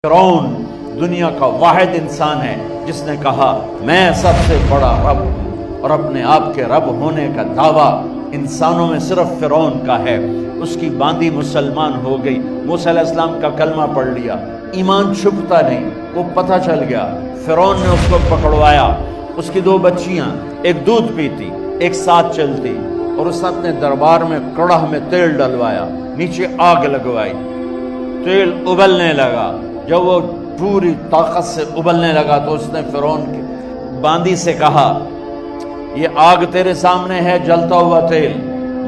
فرعون دنیا کا واحد انسان ہے جس نے کہا میں سب سے بڑا رب ہوں، اور اپنے آپ کے رب ہونے کا دعویٰ انسانوں میں صرف فرعون کا ہے۔ اس کی باندی مسلمان ہو گئی، موسیٰ علیہ السلام کا کلمہ پڑھ لیا، ایمان چھپتا نہیں، وہ پتہ چل گیا۔ فرعون نے اس کو پکڑوایا، اس کی 2 بچیاں، ایک دودھ پیتی ایک ساتھ چلتی، اور اس اپنے دربار میں کڑاہ میں تیل ڈلوایا، نیچے آگ لگوائی، تیل ابلنے لگا۔ جب وہ پوری طاقت سے ابلنے لگا تو اس نے فرعون کی باندی سے کہا یہ آگ تیرے سامنے ہے، جلتا ہوا تیل،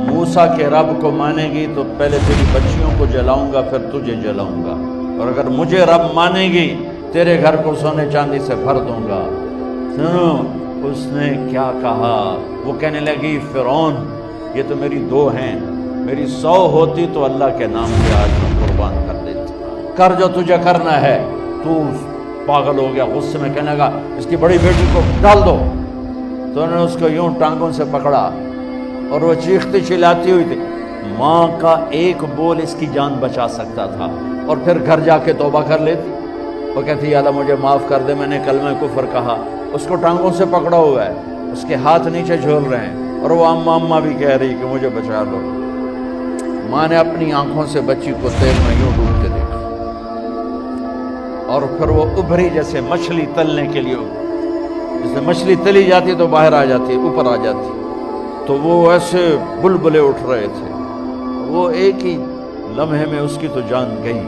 موسیٰ کے رب کو مانے گی تو پہلے تیری بچیوں کو جلاؤں گا پھر تجھے جلاؤں گا، اور اگر مجھے رب مانے گی تیرے گھر کو سونے چاندی سے بھر دوں گا۔ سنو اس نے کیا کہا، وہ کہنے لگی فرعون یہ تو میری 2 ہیں، میری 100 ہوتی تو اللہ کے نام پہ آج میں قربان کر دیتی، کر جو تجھے کرنا ہے۔ تو پاگل ہو گیا، غصے میں کہنے لگا اس کی بڑی بیٹی کو ڈال دو۔ تو انہوں نے اس کو یوں ٹانگوں سے پکڑا اور وہ چیختی چلاتی ہوئی تھی۔ ماں کا ایک بول اس کی جان بچا سکتا تھا، اور پھر گھر جا کے توبہ کر لیتی۔ وہ کہتی یا اللہ مجھے معاف کر دے، میں نے کلمہ کفر کہا۔ اس کو ٹانگوں سے پکڑا ہوا ہے، اس کے ہاتھ نیچے جھول رہے ہیں، اور وہ اماں اماں بھی کہہ رہی کہ مجھے بچا لو۔ ماں نے اپنی آنکھوں سے بچی کو تیل میں یوں ڈوبتے دیکھا، اور پھر وہ ابھری جیسے مچھلی تلنے کے لیے، جیسے مچھلی تلی جاتی تو باہر آ جاتی، اوپر آ جاتی، تو وہ ایسے بلبلے اٹھ رہے تھے۔ وہ ایک ہی لمحے میں اس کی تو جان گئی،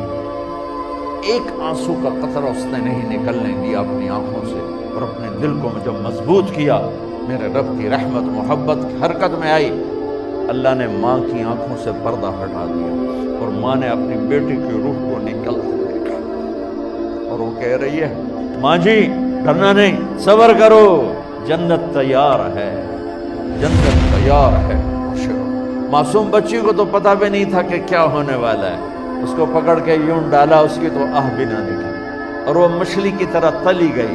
ایک آنسو کا قطرہ اس نے نہیں نکلنے دیا اپنی آنکھوں سے، اور اپنے دل کو جب مضبوط کیا، میرے رب کی رحمت محبت حرکت میں آئی۔ اللہ نے ماں کی آنکھوں سے پردہ ہٹا دیا، اور ماں نے اپنی بیٹی کی روح کو نکلتے دیکھا، اور وہ کہہ رہی ہے ماں جی ڈرنا نہیں، صبر کرو، جنت تیار ہے، جنت تیار ہے۔ معصوم بچی کو تو پتہ بھی نہیں تھا کہ کیا ہونے والا ہے، اس کو پکڑ کے یوں ڈالا، اس کی تو آہ بھی نہ نکلی، اور وہ مچھلی کی طرح تلی گئی۔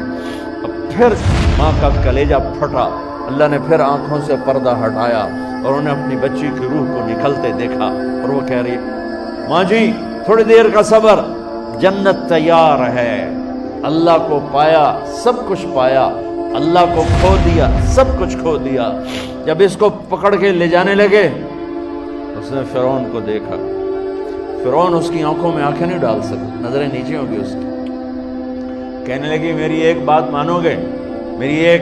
اب پھر ماں کا کلیجہ پھٹا، اللہ نے پھر آنکھوں سے پردہ ہٹایا، اور انہیں اپنی بچی کی روح کو نکلتے دیکھا، اور وہ کہہ رہی ماں جی تھوڑی دیر کا صبر، جنت تیار ہے۔ اللہ کو پایا سب کچھ پایا، اللہ کو کھو دیا سب کچھ کھو دیا۔ جب اس کو پکڑ کے لے جانے لگے، اس نے فرعون کو دیکھا۔ فرعون اس کی آنکھوں میں آنکھیں نہیں ڈال سکتا، نظریں نیچے ہوں گی اس کی۔ کہنے لگی میری ایک بات مانو گے، میری ایک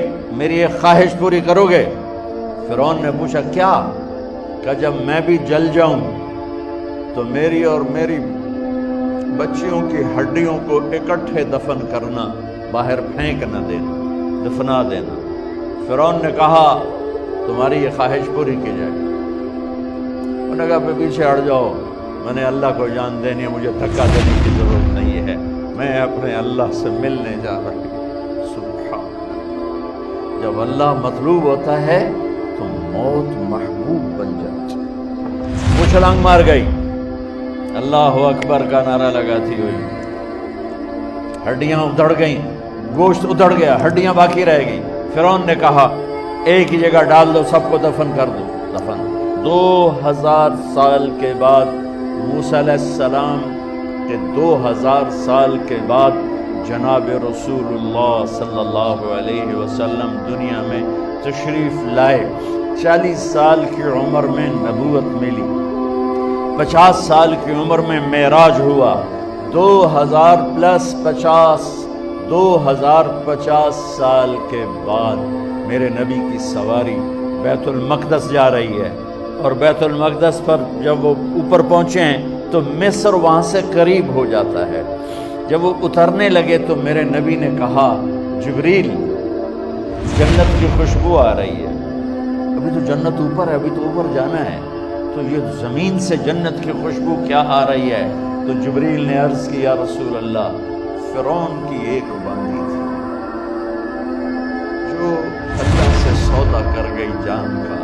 خواہش پوری کرو گے؟ فرعون نے پوچھا کیا؟ کہ جب میں بھی جل جاؤں تو میری اور میری بچیوں کی ہڈیوں کو اکٹھے دفن کرنا، باہر پھینک نہ دینا، دفنا دینا۔ فرعون نے کہا تمہاری یہ خواہش پوری کی جائے۔ انہوں نے کہا پیچھے ہٹ جاؤ، میں نے اللہ کو جان دینی ہے، مجھے دھکا دینے کی ضرورت نہیں ہے، میں اپنے اللہ سے ملنے جا رہی ہوں۔ سبحان اللہ، جب اللہ مطلوب ہوتا ہے تو موت محبوب بن جاتی۔ وہ چھلانگ مار گئی، اللہ اکبر کا نعرہ لگاتی ہوئی، ہڈیاں ادھڑ گئیں، گوشت ادھڑ گیا، ہڈیاں باقی رہ گئی۔ فرعون نے کہا ایک ہی جگہ ڈال دو، سب کو دفن کر دو۔ دفن 2000 سال کے بعد، موسیٰ علیہ السلام کے 2000 سال کے بعد جناب رسول اللہ صلی اللہ علیہ وسلم دنیا میں تشریف لائے۔ 40 سال کی عمر میں نبوت ملی، 50 سال کی عمر میں معراج ہوا، 2050 سال کے بعد میرے نبی کی سواری بیت المقدس جا رہی ہے، اور بیت المقدس پر جب وہ اوپر پہنچے ہیں تو مصر وہاں سے قریب ہو جاتا ہے۔ جب وہ اترنے لگے تو میرے نبی نے کہا جبریل جنت کی خوشبو آ رہی ہے، ابھی تو جنت اوپر ہے، ابھی تو اوپر جانا ہے، تو یہ زمین سے جنت کی خوشبو کیا آ رہی ہے؟ تو جبریل نے عرض کی یا رسول اللہ فرعون کی ایک باندی تھی جو اللہ سے سودا کر گئی جان کا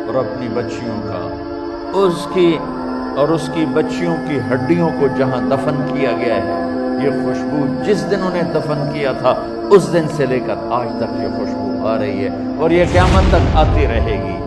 اور اپنی بچیوں کا، اس کی بچیوں کی ہڈیوں کو جہاں دفن کیا گیا ہے، یہ خوشبو جس دن انہیں دفن کیا تھا اس دن سے لے کر آج تک یہ خوشبو آ رہی ہے، اور یہ قیامت تک آتی رہے گی۔